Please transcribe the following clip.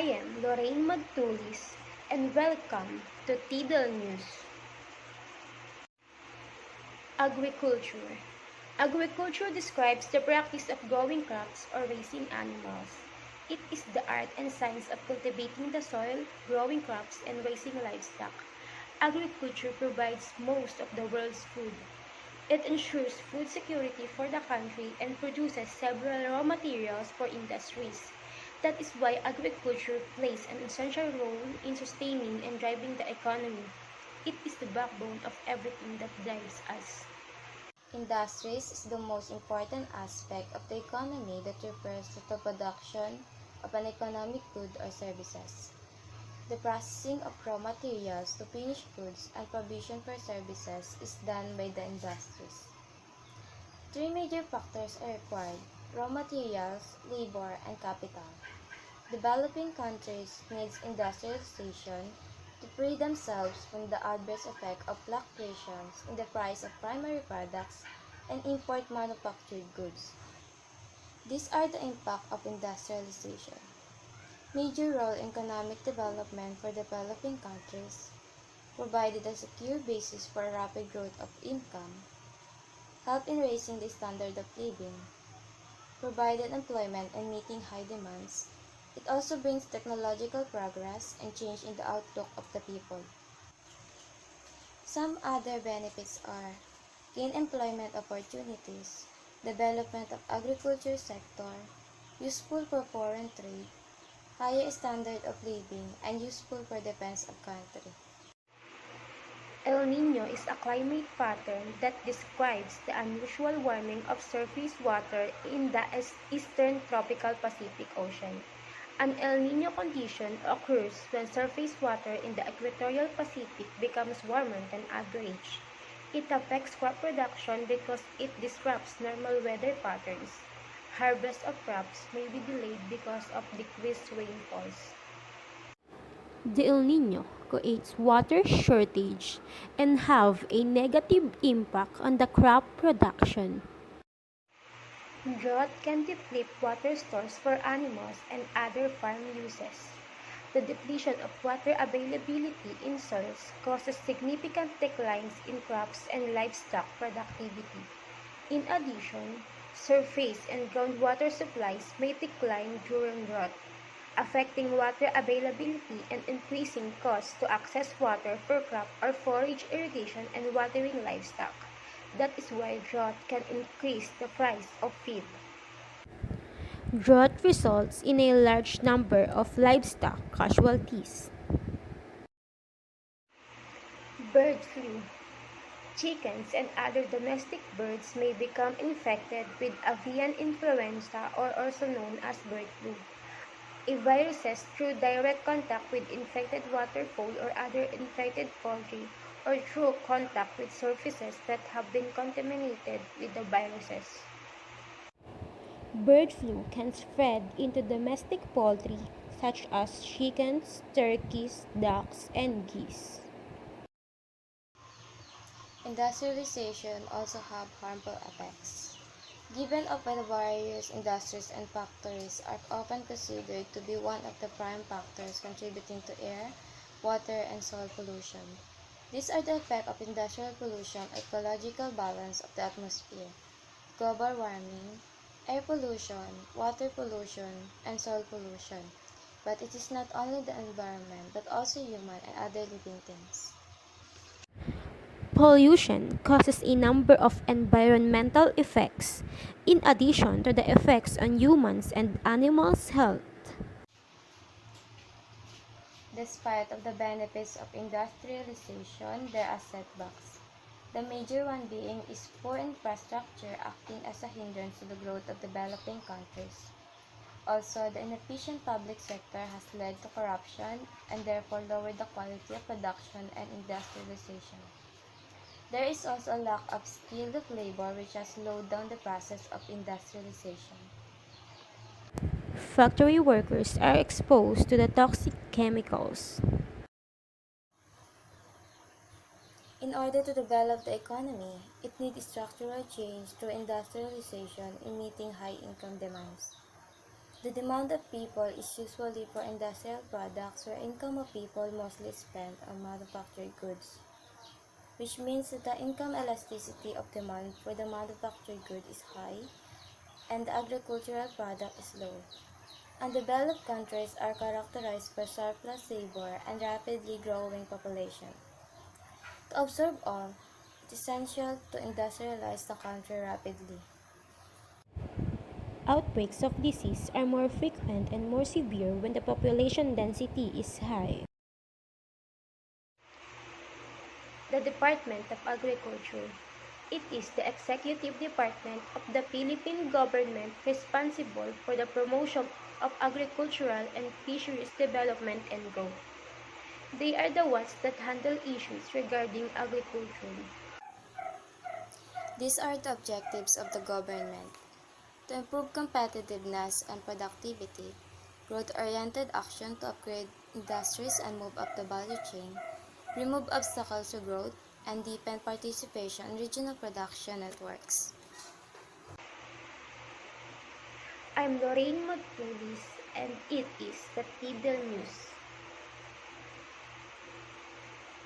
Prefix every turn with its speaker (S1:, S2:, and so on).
S1: am Lorraine Magtulis and welcome to Tdel News. Agriculture. Agriculture describes the practice of growing crops or raising animals. It is the art and science of cultivating the soil, growing crops, and raising livestock. Agriculture provides most of the world's food. It ensures food security for the country and produces several raw materials for industries. That is why agriculture plays an essential role in sustaining and driving the economy. It is the backbone of everything that drives us.
S2: Industries is the most important aspect of the economy that refers to the production of an economic good or services. The processing of raw materials to finished goods and provision for services is done by the industries. Three major factors are required: raw materials, labor, and capital. Developing countries needs industrialization to free themselves from the adverse effect of fluctuations in the price of primary products and import manufactured goods. These are the impact of industrialization. Major role in economic development for developing countries, provided a secure basis for rapid growth of income, help in raising the standard of living, provided employment and meeting high demands. It also brings technological progress and change in the outlook of the people. Some other benefits are gain employment opportunities, development of agriculture sector, useful for foreign trade, higher standard of living, and useful for defense of country.
S1: El Niño is a climate pattern that describes the unusual warming of surface water in the eastern tropical Pacific Ocean. An El Niño condition occurs when surface water in the equatorial Pacific becomes warmer than average. It affects crop production because it disrupts normal weather patterns. Harvest of crops may be delayed because of decreased rainfalls.
S3: The El Niño creates water shortage and have a negative impact on the crop production.
S1: Drought can deplete water stores for animals and other farm uses. The depletion of water availability in soils causes significant declines in crops and livestock productivity. In addition, surface and groundwater supplies may decline during drought, affecting water availability and increasing costs to access water for crop or forage irrigation and watering livestock. That is why drought can increase the price of feed.
S3: Drought results in a large number of livestock casualties.
S1: Bird flu. Chickens and other domestic birds may become infected with avian influenza, or also known as bird flu. A viruses through direct contact with infected waterfowl or other infected poultry, or through contact with surfaces that have been contaminated with the viruses.
S3: Bird flu can spread into domestic poultry such as chickens, turkeys, ducks, and geese.
S2: Industrialization also have harmful effects. Given up by the various industries and factories are often considered to be one of the prime factors contributing to air, water, and soil pollution. These are the effects of industrial pollution, ecological balance of the atmosphere, global warming, air pollution, water pollution, and soil pollution. But it is not only the environment, but also human and other living things.
S3: Pollution causes a number of environmental effects, in addition to the effects on humans and animals' health.
S2: Despite of the benefits of industrialization, there are setbacks. The major one being is poor infrastructure acting as a hindrance to the growth of developing countries. Also, the inefficient public sector has led to corruption and therefore lowered the quality of production and industrialization. There is also a lack of skilled labor which has slowed down the process of industrialization.
S3: Factory workers are exposed to the toxic chemicals.
S2: In order to develop the economy, it needs structural change through industrialization in meeting high income demands. The demand of people is usually for industrial products where income of people mostly spent on manufactured goods, which means that the income elasticity of demand for the manufactured good is high and the agricultural product is low. Undeveloped countries are characterized by surplus labor and rapidly growing population. To absorb all, it is essential to industrialize the country rapidly.
S3: Outbreaks of disease are more frequent and more severe when the population density is high.
S1: The Department of Agriculture. It is the executive department of the Philippine government responsible for the promotion of agricultural and fisheries development and growth. They are the ones that handle issues regarding agriculture.
S2: These are the objectives of the government: to improve competitiveness and productivity, growth-oriented action to upgrade industries and move up the value chain, remove obstacles to growth, and deepen participation in regional production networks.
S1: I'm Lorraine Magtulis and it is the Tdel News.